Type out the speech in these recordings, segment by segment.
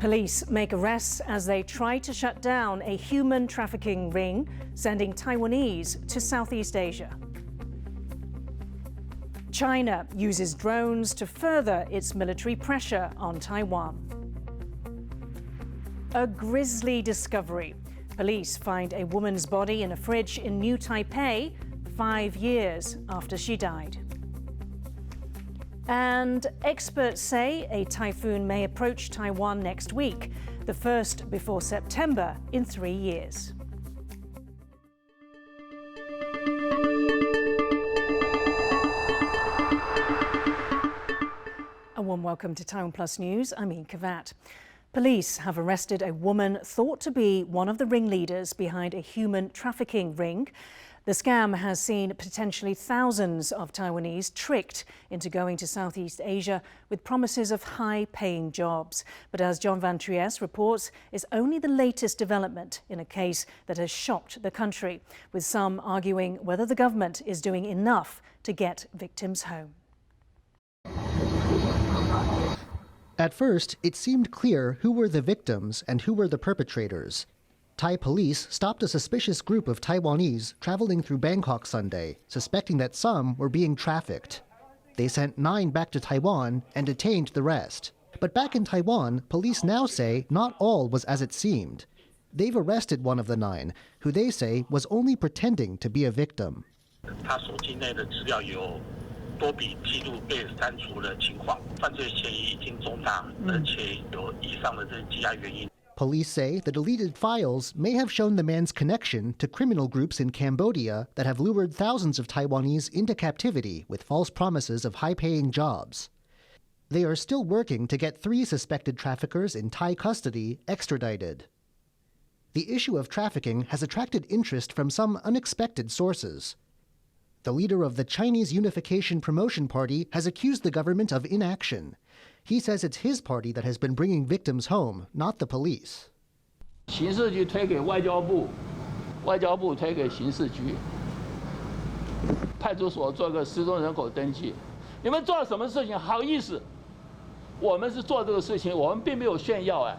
Police make arrests as they try to shut down a human trafficking ring, sending Taiwanese to Southeast Asia. China uses drones to further its military pressure on Taiwan. A grisly discovery. Police find a woman's body in a fridge in New Taipei 5 years after she died. And experts say a typhoon may approach Taiwan next week, the first before September in 3 years. A warm welcome to TaiwanPlus News. I'm Yin Khvat. Police have arrested a woman thought to be one of the ringleaders behind a human trafficking ring. The scam has seen potentially thousands of Taiwanese tricked into going to Southeast Asia with promises of high-paying jobs. But as John Van Trieste reports, it's only the latest development in a case that has shocked the country, with some arguing whether the government is doing enough to get victims home. At first, it seemed clear who were the victims and who were the perpetrators. Thai police stopped a suspicious group of Taiwanese traveling through Bangkok Sunday, suspecting that some were being trafficked. They sent 9 back to Taiwan and detained the rest. But back in Taiwan, police now say not all was as it seemed. They've arrested one of the 9, who they say was only pretending to be a victim. Police say the deleted files may have shown the man's connection to criminal groups in Cambodia that have lured thousands of Taiwanese into captivity with false promises of high-paying jobs. They are still working to get 3 suspected traffickers in Thai custody extradited. The issue of trafficking has attracted interest from some unexpected sources. The leader of the Chinese Unification Promotion Party has accused the government of inaction. He says it's his party that has been bringing victims home, not the police. 刑事局推给外交部，外交部推给刑事局，派出所做个失踪人口登记。你们做了什么事情？好意思？我们是做这个事情，我们并没有炫耀哎。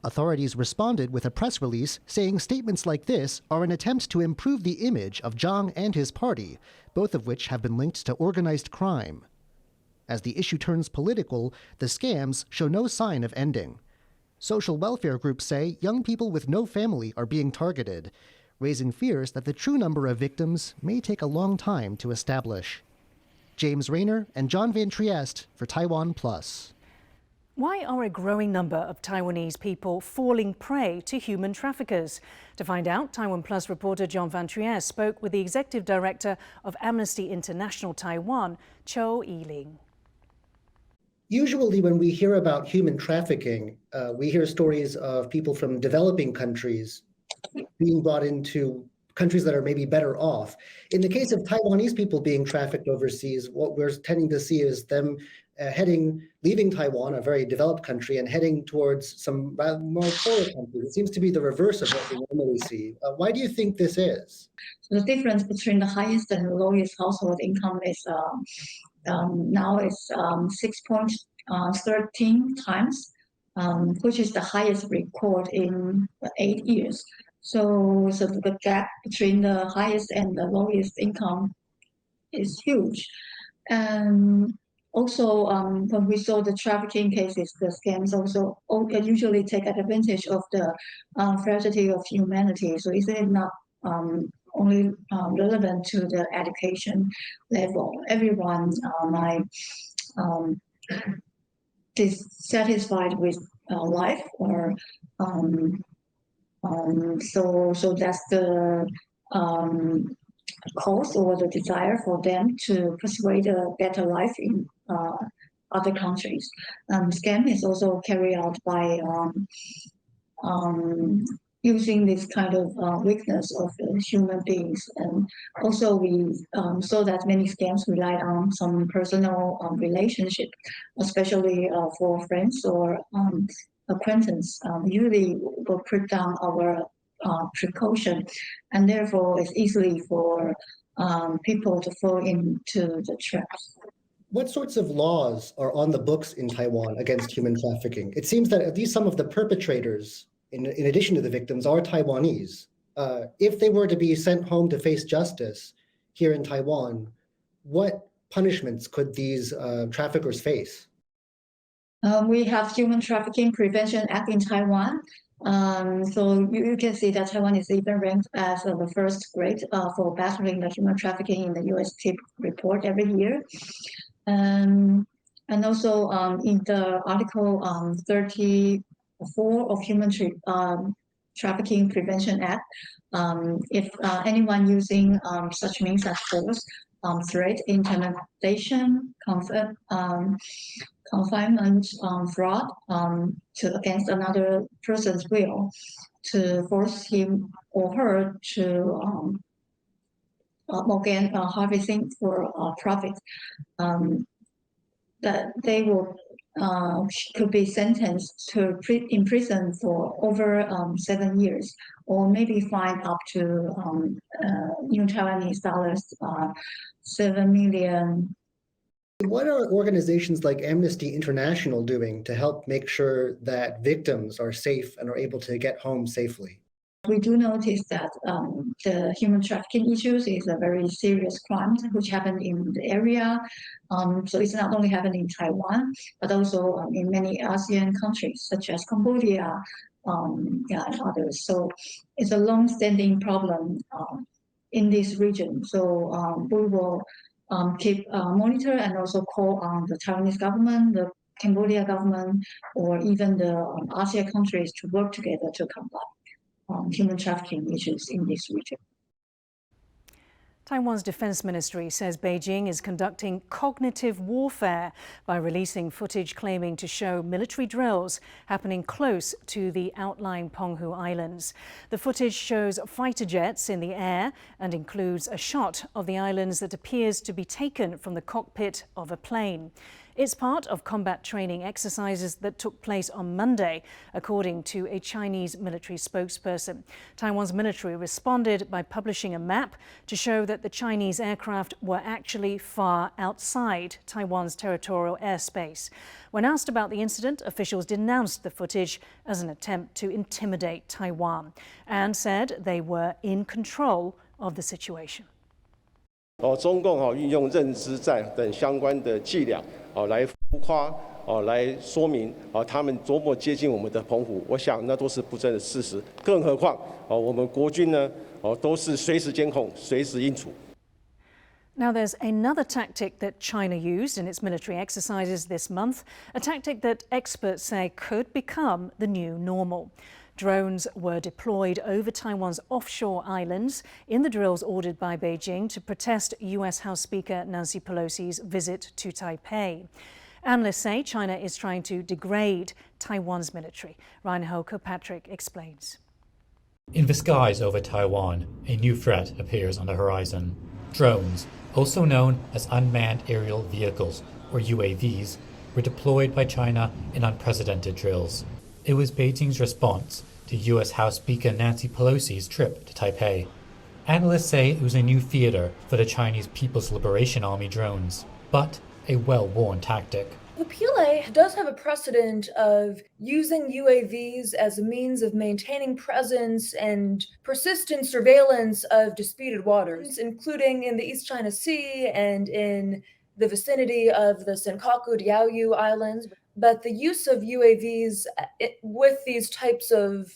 Authorities responded with a press release saying statements like this are an attempt to improve the image of Zhang and his party, both of which have been linked to organized crime. As the issue turns political, the scams show no sign of ending. Social welfare groups say young people with no family are being targeted, raising fears that the true number of victims may take a long time to establish. James Rayner and John Van Trieste for TaiwanPlus. Why are a growing number of Taiwanese people falling prey to human traffickers? To find out, TaiwanPlus reporter John Van Trieste spoke with the Executive Director of Amnesty International Taiwan, Cho Yiling. Usually when we hear about human trafficking, we hear stories of people from developing countries being brought into countries that are maybe better off. In the case of Taiwanese people being trafficked overseas, what we're tending to see is them leaving Taiwan, a very developed country, and heading towards some more poorer countries. It seems to be the reverse of what we normally see. Why do you think this is? So the difference between the highest and the lowest household income is now is 6.13 times, which is the highest record in 8 years. So the gap between the highest and the lowest income is huge. And also, when we saw the trafficking cases, the scams also usually take advantage of the fragility of humanity. So is it not only relevant to the education level? Everyone might dissatisfied with life, or so that's the cause or the desire for them to persuade a better life in other countries. Scam is also carried out by using this kind of weakness of human beings. And also we saw that many scams relied on some personal relationship, especially for friends or acquaintance. Usually will put down our precaution, and therefore it's easily for people to fall into the traps. What sorts of laws are on the books in Taiwan against human trafficking? It seems that at least some of the perpetrators, in addition to the victims, are Taiwanese. If they were to be sent home to face justice here in Taiwan, what punishments could these traffickers face? We have Human Trafficking Prevention Act in Taiwan. So you can see that Taiwan is even ranked as the first grade for battling the human trafficking in the U.S. TIP report every year. And also in the Article 34 of Human Trafficking Prevention Act, if anyone using such means as force, threat, intimidation, confinement, fraud against another person's will to force him or her to again harvesting for profit, that they will could be sentenced to in prison for over 7 years, or maybe fined up to New Taiwanese dollars 7 million. What are organizations like Amnesty International doing to help make sure that victims are safe and are able to get home safely? We do notice that the human trafficking issues is a very serious crime which happened in the area. So it's not only happening in Taiwan, but also in many ASEAN countries such as Cambodia, and others. So it's a long-standing problem in this region. So we will keep monitor and also call on the Taiwanese government, the Cambodia government, or even the ASEAN countries to work together to combat human trafficking issues in this region. Taiwan's defense ministry says Beijing is conducting cognitive warfare by releasing footage claiming to show military drills happening close to the outlying Penghu Islands. The footage shows fighter jets in the air and includes a shot of the islands that appears to be taken from the cockpit of a plane. It's part of combat training exercises that took place on Monday, according to a Chinese military spokesperson. Taiwan's military responded by publishing a map to show that the Chinese aircraft were actually far outside Taiwan's territorial airspace. When asked about the incident, officials denounced the footage as an attempt to intimidate Taiwan and said they were in control of the situation. 中共运用认知战等相关的伎俩来浮夸来说明他们多么接近我们的澎湖，我想那都是不争的事实。更何况我们国军呢都是随时监控、随时应处。 Now, there's another tactic that China used in its military exercises this month, a tactic that experts say could become the new normal. Drones were deployed over Taiwan's offshore islands in the drills ordered by Beijing to protest US House Speaker Nancy Pelosi's visit to Taipei. Analysts say China is trying to degrade Taiwan's military. Reinhold Kirkpatrick explains. In the skies over Taiwan, a new threat appears on the horizon. Drones, also known as unmanned aerial vehicles, or UAVs, were deployed by China in unprecedented drills. It was Beijing's response to US House Speaker Nancy Pelosi's trip to Taipei. Analysts say it was a new theater for the Chinese People's Liberation Army drones, but a well-worn tactic. The PLA does have a precedent of using UAVs as a means of maintaining presence and persistent surveillance of disputed waters, including in the East China Sea and in the vicinity of the Senkaku Diaoyu Islands. But the use of UAVs with these types of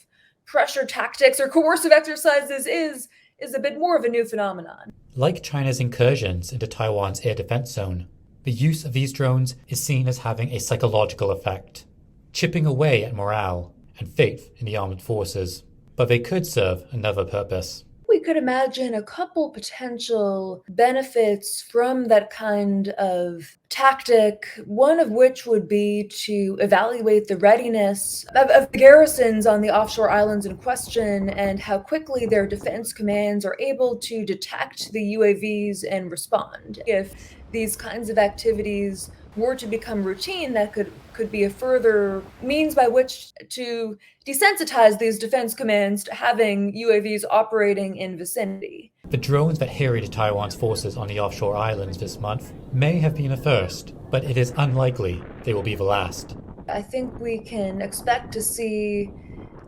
pressure tactics or coercive exercises is a bit more of a new phenomenon. Like China's incursions into Taiwan's air defense zone, the use of these drones is seen as having a psychological effect, chipping away at morale and faith in the armed forces. But they could serve another purpose. We could imagine a couple potential benefits from that kind of tactic, one of which would be to evaluate the readiness of the garrisons on the offshore islands in question and how quickly their defense commands are able to detect the UAVs and respond. If these kinds of activities were to become routine, that could be a further means by which to desensitize these defense commands to having UAVs operating in vicinity. The drones that harried Taiwan's forces on the offshore islands this month may have been a first, but it is unlikely they will be the last. I think we can expect to see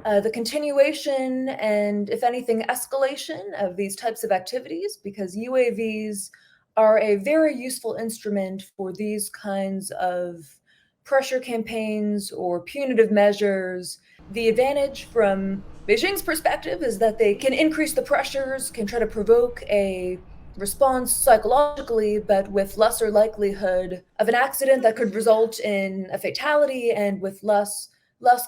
the continuation and, if anything, escalation of these types of activities, because UAVs are a very useful instrument for these kinds of pressure campaigns or punitive measures. The advantage from Beijing's perspective is that they can increase the pressures, can try to provoke a response psychologically, but with lesser likelihood of an accident that could result in a fatality and with less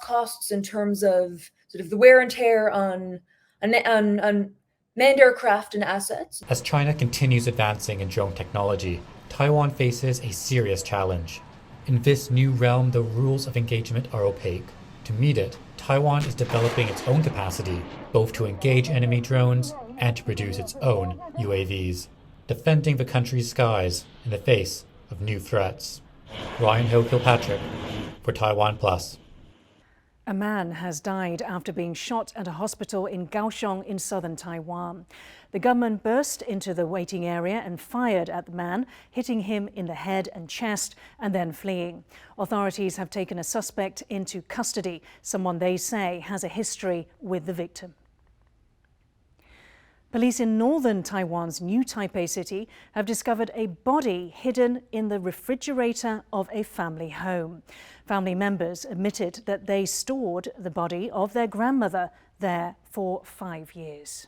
costs in terms of sort of the wear and tear on manned aircraft and assets. As China continues advancing in drone technology, Taiwan faces a serious challenge. In this new realm, the rules of engagement are opaque. To meet it, Taiwan is developing its own capacity, both to engage enemy drones and to produce its own UAVs, defending the country's skies in the face of new threats. Ryan Hill-Kilpatrick for TaiwanPlus. A man has died after being shot at a hospital in Kaohsiung in southern Taiwan. The gunman burst into the waiting area and fired at the man, hitting him in the head and chest and then fleeing. Authorities have taken a suspect into custody, someone they say has a history with the victim. Police in northern Taiwan's New Taipei city have discovered a body hidden in the refrigerator of a family home. Family members admitted that they stored the body of their grandmother there for 5 years.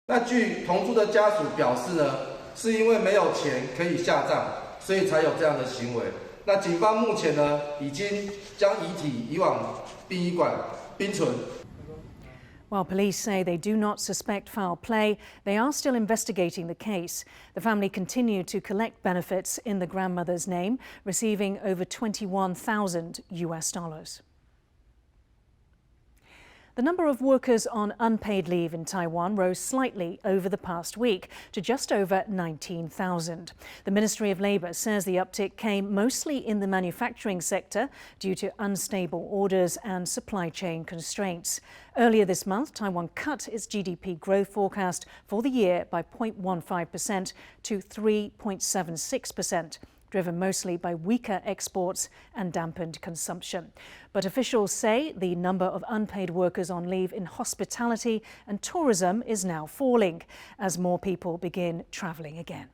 那据同住的家属表示呢，是因为没有钱可以下葬，所以才有这样的行为。那警方目前呢，已经将遗体移往殡仪馆冰存。 While police say they do not suspect foul play, they are still investigating the case. The family continued to collect benefits in the grandmother's name, receiving over $21,000. The number of workers on unpaid leave in Taiwan rose slightly over the past week to just over 19,000. The Ministry of Labour says the uptick came mostly in the manufacturing sector due to unstable orders and supply chain constraints. Earlier this month, Taiwan cut its GDP growth forecast for the year by 0.15% to 3.76%. Driven mostly by weaker exports and dampened consumption. But officials say the number of unpaid workers on leave in hospitality and tourism is now falling as more people begin travelling again.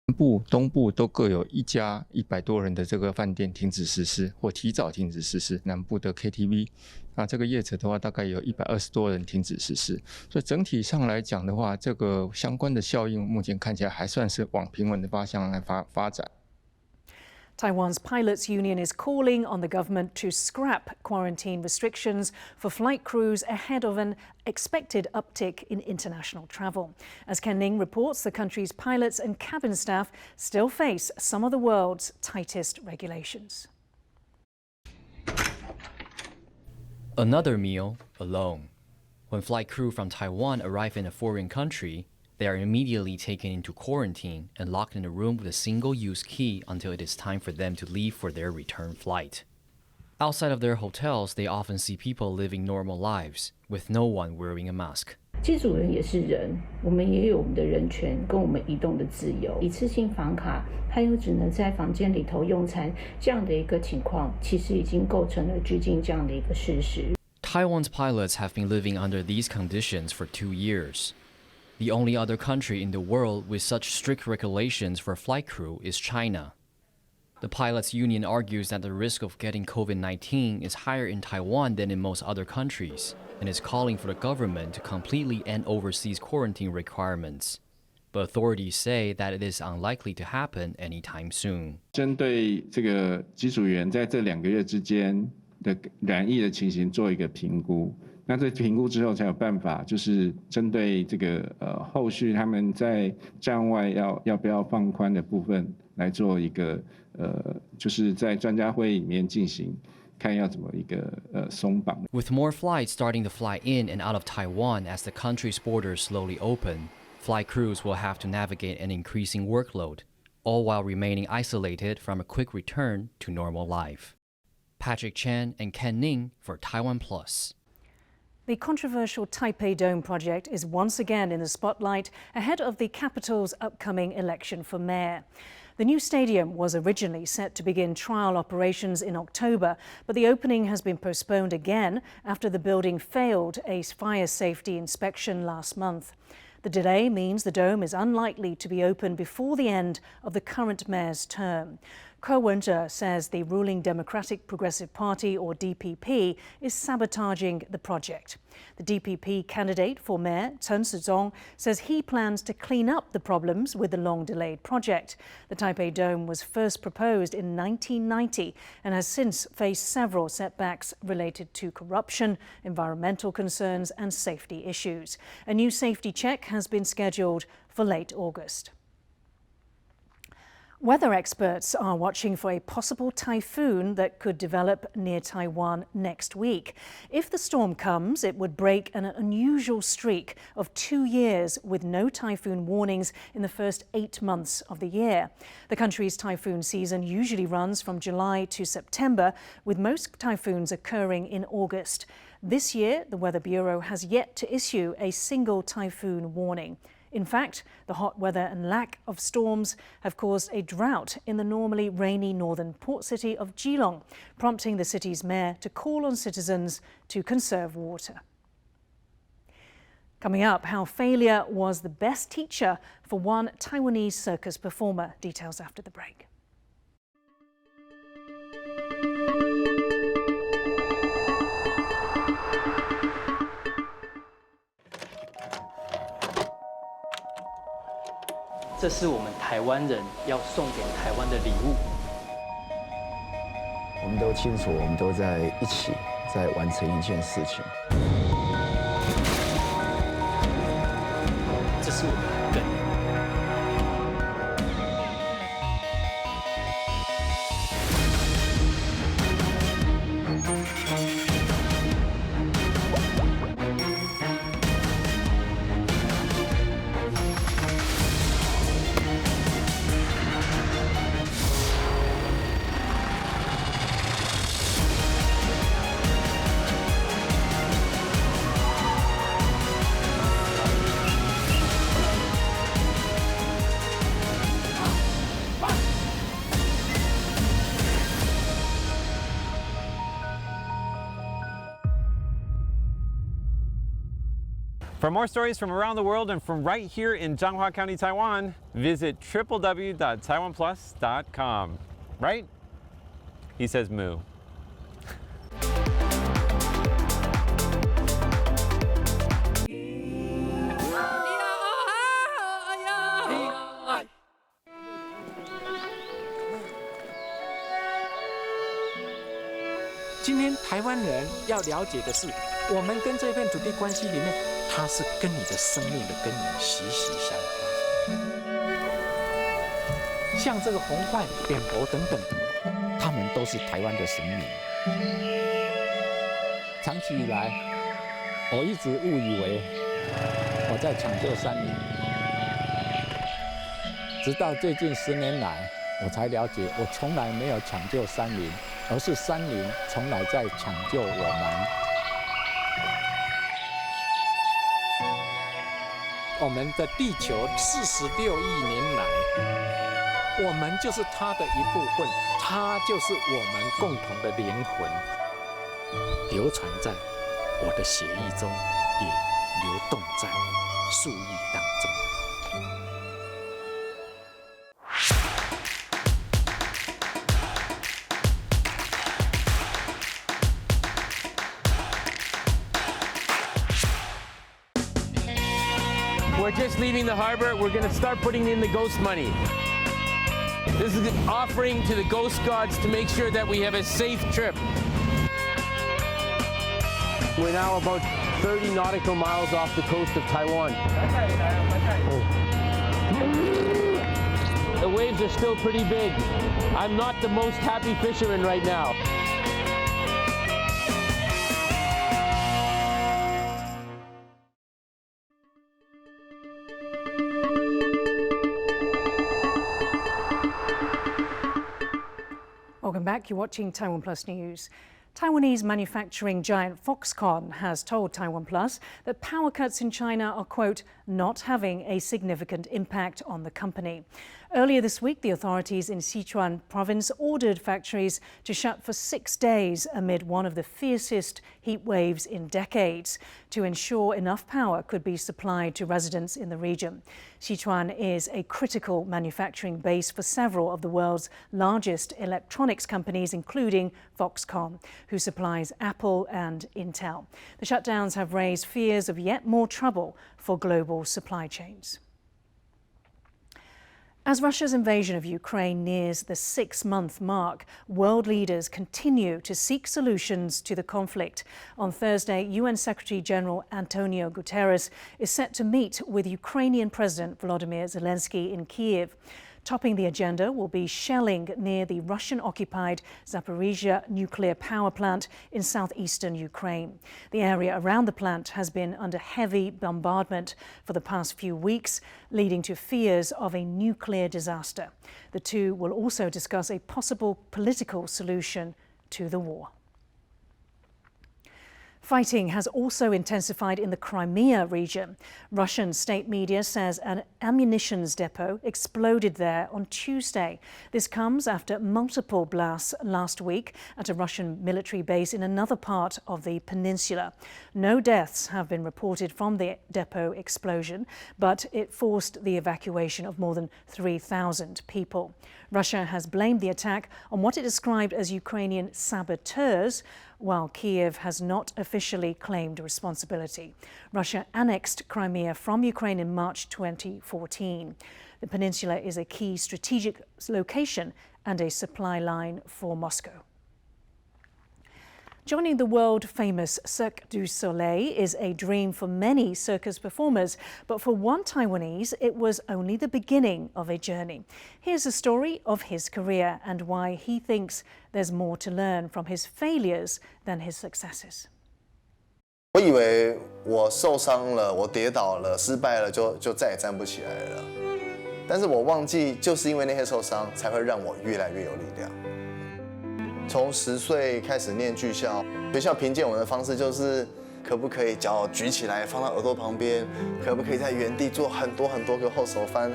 南部、东部都各有一家100多人的这个饭店停止实施或提早停止实施。南部的 KTV， 这个业者的话大概有120多人停止实施。所以整体上来讲的话，这个相关的效应目前看起来还算是往平稳的方向来发展。 Taiwan's pilots union is calling on the government to scrap quarantine restrictions for flight crews ahead of an expected uptick in international travel. As Ken Ning reports, the country's pilots and cabin staff still face some of the world's tightest regulations. Another meal alone. When flight crew from Taiwan arrive in a foreign country, they are immediately taken into quarantine and locked in a room with a single-use key until it is time for them to leave for their return flight. Outside of their hotels, they often see people living normal lives, with no one wearing a mask. 机组人也是人，我们也有我们的人权跟我们移动的自由。一次性房卡，还有只能在房间里头用餐这样的一个情况，其实已经构成了拘禁这样的一个事实。 Taiwan's pilots have been living under these conditions for 2 years. The only other country in the world with such strict regulations for flight crew is China. The pilots' union argues that the risk of getting COVID-19 is higher in Taiwan than in most other countries, and is calling for the government to completely end overseas quarantine requirements. But authorities say that it is unlikely to happen anytime soon. 针对这个机组员在这2个月之间的染疫的情形做一个评估。 那这评估之后才有办法，就是针对这个后续他们在站外要不要放宽的部分来做一个就是在专家会议里面进行，看要怎么一个松绑。With more flights starting to fly in and out of Taiwan as the country's borders slowly open, flight crews will have to navigate an increasing workload, all while remaining isolated from a quick return to normal life. Patrick Chen and Ken Ning for TaiwanPlus. The controversial Taipei Dome project is once again in the spotlight ahead of the capital's upcoming election for mayor. The new stadium was originally set to begin trial operations in October, but the opening has been postponed again after the building failed a fire safety inspection last month. The delay means the dome is unlikely to be open before the end of the current mayor's term. Kaohsiung says the ruling Democratic Progressive Party, or DPP, is sabotaging the project. The DPP candidate for mayor, Chen Shizong, says he plans to clean up the problems with the long-delayed project. The Taipei Dome was first proposed in 1990 and has since faced several setbacks related to corruption, environmental concerns and safety issues. A new safety check has been scheduled for late August. Weather experts are watching for a possible typhoon that could develop near Taiwan next week. If the storm comes, it would break an unusual streak of 2 years with no typhoon warnings in the first 8 months of the year. The country's typhoon season usually runs from July to September, with most typhoons occurring in August. This year, the Weather Bureau has yet to issue a single typhoon warning. In fact, the hot weather and lack of storms have caused a drought in the normally rainy northern port city of Geelong, prompting the city's mayor to call on citizens to conserve water. Coming up, how failure was the best teacher for one Taiwanese circus performer. Details after the break.这是我们台湾人要送给台湾的礼物。我们都清楚，我们都在一起，在完成一件事情。这是我们的根。For more stories from around the world and from right here in Changhua County, Taiwan, visit www.taiwanplus.com. Right? He says moo. Today, 台湾人要了解的是，我们跟这片土地关系里面，它是跟你的生命的根源息息相关。像这个红块、扁柏等等，它们都是台湾的神明。长期以来，我一直误以为我在抢救山林，直到最近10年来，我才了解，我从来没有抢救山林，而是山林从来在抢救我们。我们的地球46亿年来，我们就是它的一部分，它就是我们共同的灵魂，流传在我的血液中，也流动在树叶当中。We're just leaving the harbor. We're going to start putting in the ghost money. This is an offering to the ghost gods to make sure that we have a safe trip. We're now about 30 nautical miles off the coast of Taiwan. The waves are still pretty big. I'm not the most happy fisherman right now. Welcome back. You're watching Taiwan Plus News. Taiwanese manufacturing giant Foxconn has told TaiwanPlus that power cuts in China are, quote, not having a significant impact on the company. Earlier this week, the authorities in Sichuan province ordered factories to shut for 6 days amid one of the fiercest heat waves in decades to ensure enough power could be supplied to residents in the region. Sichuan is a critical manufacturing base for several of the world's largest electronics companies, including Foxconn, who supplies Apple and Intel. The shutdowns have raised fears of yet more trouble for global supply chains. As Russia's invasion of Ukraine nears the 6-month mark, world leaders continue to seek solutions to the conflict. On Thursday, UN Secretary-General Antonio Guterres is set to meet with Ukrainian President Volodymyr Zelensky in Kyiv. Topping the agenda will be shelling near the Russian-occupied Zaporizhzhia nuclear power plant in southeastern Ukraine. The area around the plant has been under heavy bombardment for the past few weeks, leading to fears of a nuclear disaster. The two will also discuss a possible political solution to the war. Fighting has also intensified in the Crimea region. Russian state media says an ammunition depot exploded there on Tuesday. This comes after multiple blasts last week at a Russian military base in another part of the peninsula. No deaths have been reported from the depot explosion, but it forced the evacuation of more than 3,000 people. Russia has blamed the attack on what it described as Ukrainian saboteurs, while Kyiv has not officially claimed responsibility. Russia annexed Crimea from Ukraine in March 2014. The peninsula is a key strategic location and a supply line for Moscow. Joining the world-famous Cirque du Soleil is a dream for many circus performers, but for one Taiwanese, it was only the beginning of a journey. Here's a story of his career and why he thinks there's more to learn from his failures than his successes. 我以为我受伤了，我跌倒了，失败了，就再也站不起来了。但是我忘记，就是因为那些受伤，才会让我越来越有力量。 从10岁开始念剧校，学校评鉴我的方式就是可不可以脚举起来放到耳朵旁边，可不可以在原地做很多个后手翻，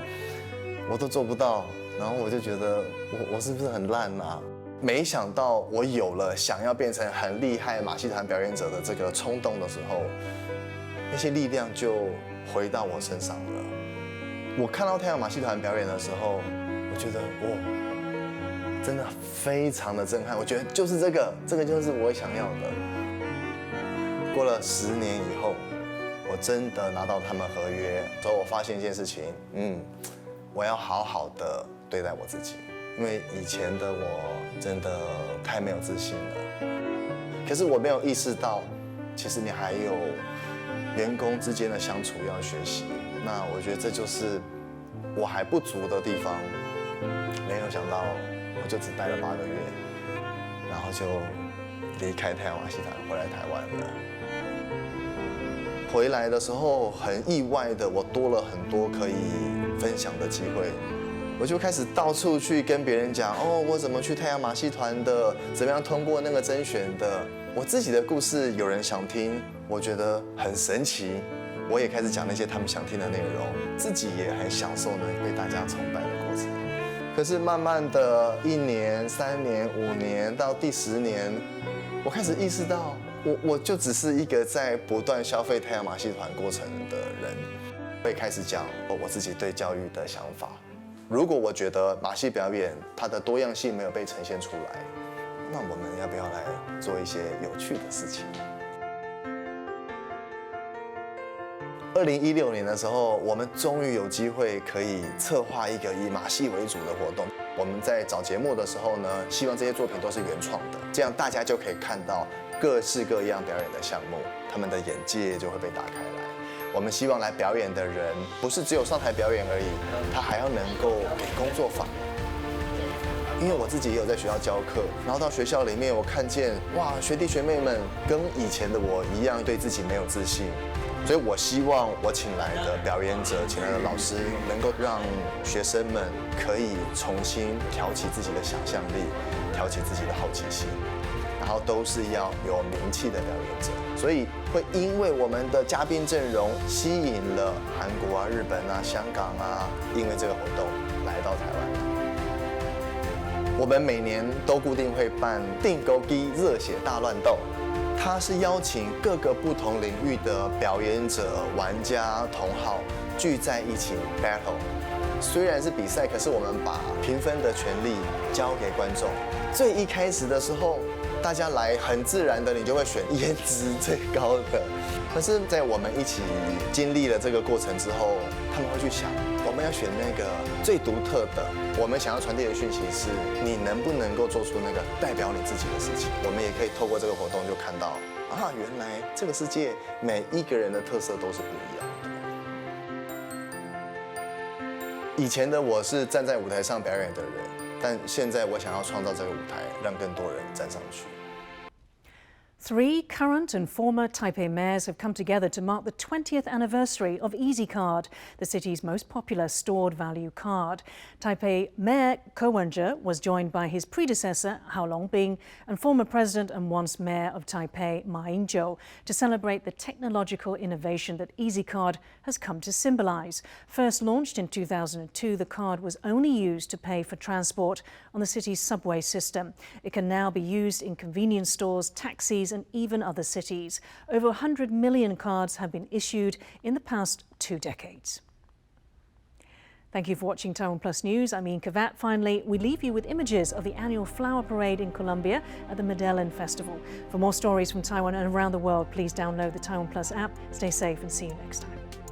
我都做不到。然后我就觉得我是不是很烂啊？没想到我有了想要变成很厉害马戏团表演者的这个冲动的时候，那些力量就回到我身上了。我看到太阳马戏团表演的时候，我觉得真的非常的震撼，我觉得就是这个就是我想要的。过了10年以后，我真的拿到他们合约，之后我发现一件事情，我要好好的对待我自己，因为以前的我真的太没有自信了。可是我没有意识到，其实你还有员工之间的相处要学习。那我觉得这就是我还不足的地方，没有想到。 我就只待了8个月，然后就离开太阳马戏团回来台湾了。回来的时候很意外的，我多了很多可以分享的机会，我就开始到处去跟别人讲我怎么去太阳马戏团的，怎么样通过那个甄选的。我自己的故事有人想听，我觉得很神奇，我也开始讲那些他们想听的内容，自己也很享受呢被大家崇拜的过程。 可是慢慢的1年、3年、5年到第10年，我开始意识到，我就只是一个在不断消费太阳马戏团过程的人，会开始讲我自己对教育的想法。如果我觉得马戏表演它的多样性没有被呈现出来，那我们要不要来做一些有趣的事情？2016年的时候，我们终于有机会可以策划一个以马戏为主的活动。我们在找节目的时候呢，希望这些作品都是原创的，这样大家就可以看到各式各样表演的项目，他们的眼界就会被打开来。我们希望来表演的人，不是只有上台表演而已，他还要能够给工作坊。因为我自己也有在学校教课，然后到学校里面，我看见学弟学妹们跟以前的我一样，对自己没有自信。 所以我希望我请来的表演者、请来的老师，能够让学生们可以重新挑起自己的想象力，挑起自己的好奇心，然后都是要有名气的表演者，所以会因为我们的嘉宾阵容吸引了韩国啊、日本啊、香港啊，因为这个活动来到台湾。我们每年都固定会办定勾机热血大乱斗，它是邀请各个不同领域的表演者、玩家、同好聚在一起 battle。虽然是比赛，可是我们把评分的权利交给观众。最一开始的时候，大家来很自然的，你就会选颜值最高的。可是，在我们一起经历了这个过程之后，他们会去想，我们要选那个最独特的。我们想要传递的讯息是，你能不能够做出那个代表你自己的事情？我们也可以透过这个活动就看到，啊，原来这个世界每一个人的特色都是不一样的。以前的我是站在舞台上表演的人，但现在我想要创造这个舞台，让更多人站上去。Three current and former Taipei mayors have come together to mark the 20th anniversary of EasyCard, the city's most popular stored value card. Taipei Mayor Ko Wen-je was joined by his predecessor, Hao Longbing, and former president and once mayor of Taipei, Ma Ying-jeou, to celebrate the technological innovation that EasyCard has come to symbolise. First launched in 2002, the card was only used to pay for transport on the city's subway system. It can now be used in convenience stores, taxis, and even other cities. Over 100 million cards have been issued in the past 2 decades. Thank you for watching TaiwanPlus News. I'm Yin Khvat. Finally, we leave you with images of the annual flower parade in Colombia at the Medellin Festival. For more stories from Taiwan and around the world, please download the TaiwanPlus app. Stay safe and see you next time.